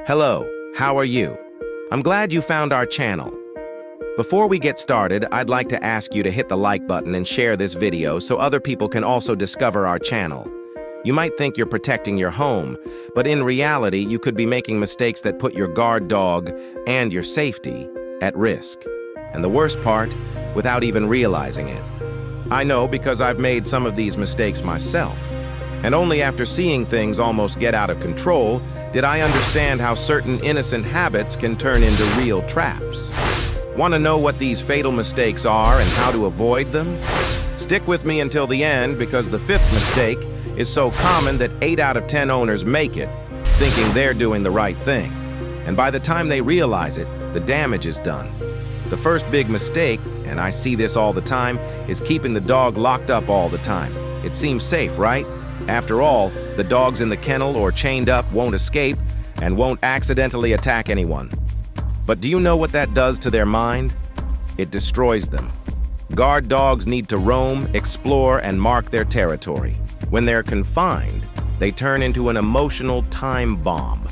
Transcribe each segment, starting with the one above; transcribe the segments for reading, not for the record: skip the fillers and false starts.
Hello, how are you? I'm glad you found our channel. Before we get started, I'd like to ask you to hit the like button and share this video so other people can also discover our channel. You might think you're protecting your home, but in reality, you could be making mistakes that put your guard dog and your safety at risk. And the worst part, without even realizing it. I know because I've made some of these mistakes myself. And only after seeing things almost get out of control did I understand how certain innocent habits can turn into real traps. Want to know what these fatal mistakes are and how to avoid them? Stick with me until the end because the fifth mistake is so common that 8 out of 10 owners make it, thinking they're doing the right thing. And by the time they realize it, the damage is done. The first big mistake, and I see this all the time, is keeping the dog locked up all the time. It seems safe, right? After all, the dogs in the kennel or chained up won't escape and won't accidentally attack anyone. But do you know what that does to their mind? It destroys them. Guard dogs need to roam, explore, and mark their territory. When they're confined, they turn into an emotional time bomb.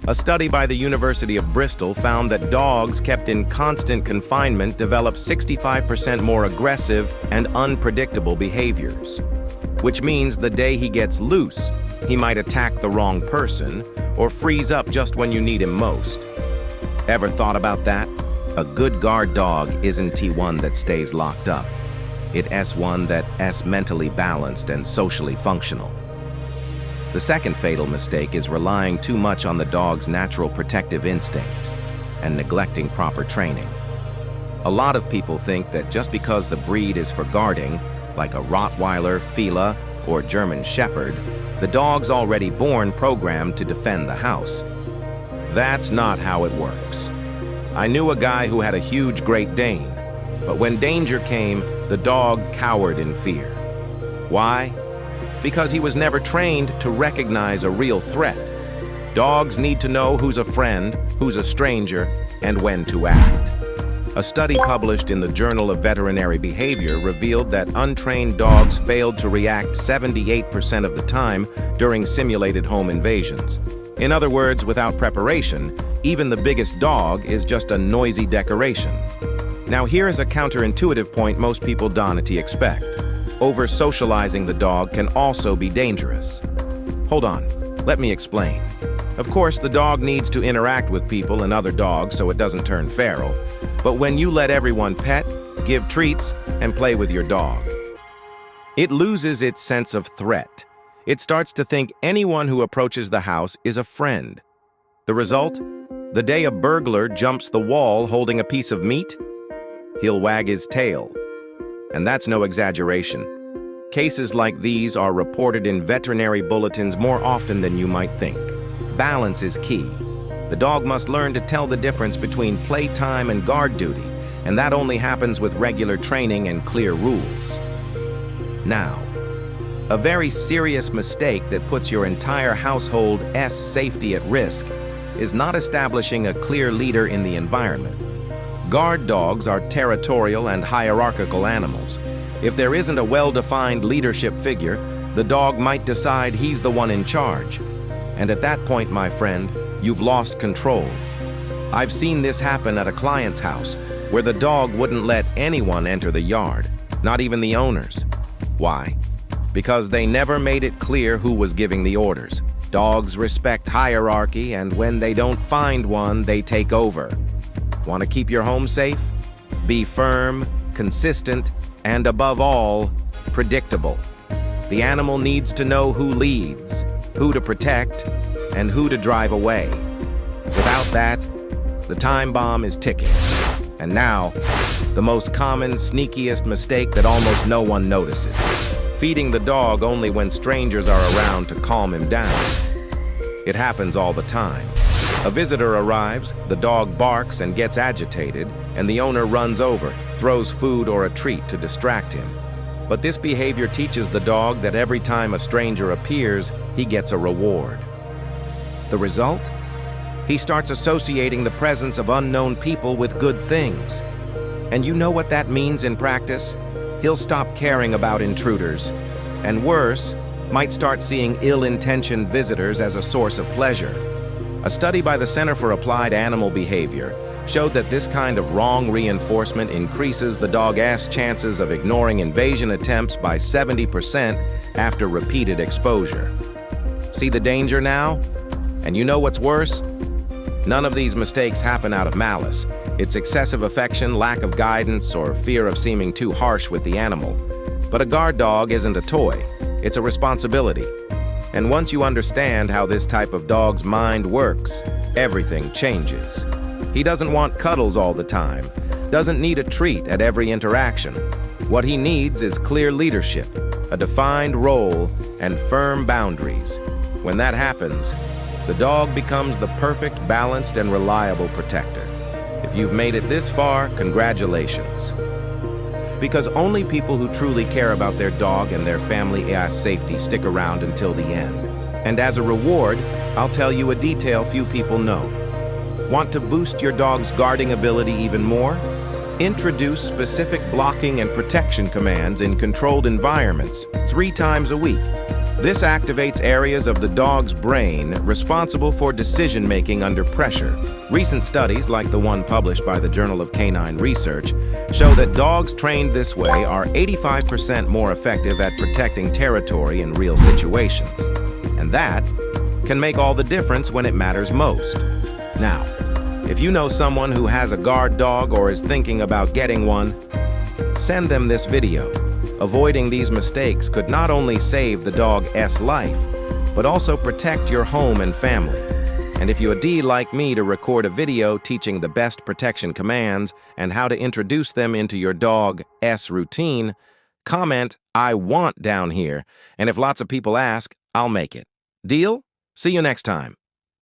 A study by the University of Bristol found that dogs kept in constant confinement develop 65% more aggressive and unpredictable behaviors. Which means the day he gets loose, he might attack the wrong person or freeze up just when you need him most. Ever thought about that? A good guard dog isn't T1 that stays locked up. It's one that's mentally balanced and socially functional. The second fatal mistake is relying too much on the dog's natural protective instinct and neglecting proper training. A lot of people think that just because the breed is for guarding, like a Rottweiler, Fila, or German Shepherd, the dog's already born programmed to defend the house. That's not how it works. I knew a guy who had a huge Great Dane, but when danger came, the dog cowered in fear. Why? Because he was never trained to recognize a real threat. Dogs need to know who's a friend, who's a stranger, and when to act. A study published in the Journal of Veterinary Behavior revealed that untrained dogs failed to react 78% of the time during simulated home invasions. In other words, without preparation, even the biggest dog is just a noisy decoration. Now here is a counterintuitive point most people don't expect. Over-socializing the dog can also be dangerous. Hold on, let me explain. Of course, the dog needs to interact with people and other dogs so it doesn't turn feral. But when you let everyone pet, give treats, and play with your dog, it loses its sense of threat. It starts to think anyone who approaches the house is a friend. The result? The day a burglar jumps the wall holding a piece of meat, he'll wag his tail. And that's no exaggeration. Cases like these are reported in veterinary bulletins more often than you might think. Balance is key. The dog must learn to tell the difference between playtime and guard duty, and that only happens with regular training and clear rules. Now, a very serious mistake that puts your entire household's safety at risk is not establishing a clear leader in the environment. Guard dogs are territorial and hierarchical animals. If there isn't a well-defined leadership figure, the dog might decide he's the one in charge. And at that point, my friend, you've lost control. I've seen this happen at a client's house, where the dog wouldn't let anyone enter the yard, not even the owners. Why? Because they never made it clear who was giving the orders. Dogs respect hierarchy, and when they don't find one, they take over. Want to keep your home safe? Be firm, consistent, and above all, predictable. The animal needs to know who leads, who to protect, and who to drive away. Without that, the time bomb is ticking. And now, the most common, sneakiest mistake that almost no one notices. Feeding the dog only when strangers are around to calm him down. It happens all the time. A visitor arrives, the dog barks and gets agitated, and the owner runs over, throws food or a treat to distract him. But this behavior teaches the dog that every time a stranger appears, he gets a reward. The result? He starts associating the presence of unknown people with good things. And you know what that means in practice? He'll stop caring about intruders, and worse, might start seeing ill-intentioned visitors as a source of pleasure. A study by the Center for Applied Animal Behavior showed that this kind of wrong reinforcement increases the dog's chances of ignoring invasion attempts by 70% after repeated exposure. See the danger now? And you know what's worse? None of these mistakes happen out of malice. It's excessive affection, lack of guidance, or fear of seeming too harsh with the animal. But a guard dog isn't a toy. It's a responsibility. And once you understand how this type of dog's mind works, everything changes. He doesn't want cuddles all the time, doesn't need a treat at every interaction. What he needs is clear leadership, a defined role, and firm boundaries. When that happens, the dog becomes the perfect, balanced, and reliable protector. If you've made it this far, congratulations. Because only people who truly care about their dog and their family's safety stick around until the end. And as a reward, I'll tell you a detail few people know. Want to boost your dog's guarding ability even more? Introduce specific blocking and protection commands in controlled environments 3 times a week. This activates areas of the dog's brain responsible for decision-making under pressure. Recent studies, like the one published by the Journal of Canine Research, show that dogs trained this way are 85% more effective at protecting territory in real situations. And that can make all the difference when it matters most. Now, if you know someone who has a guard dog or is thinking about getting one, send them this video. Avoiding these mistakes could not only save the dog's life, but also protect your home and family. And if you'd like me to record a video teaching the best protection commands and how to introduce them into your dog's routine, comment "I want" down here, and if lots of people ask, I'll make it. Deal? See you next time.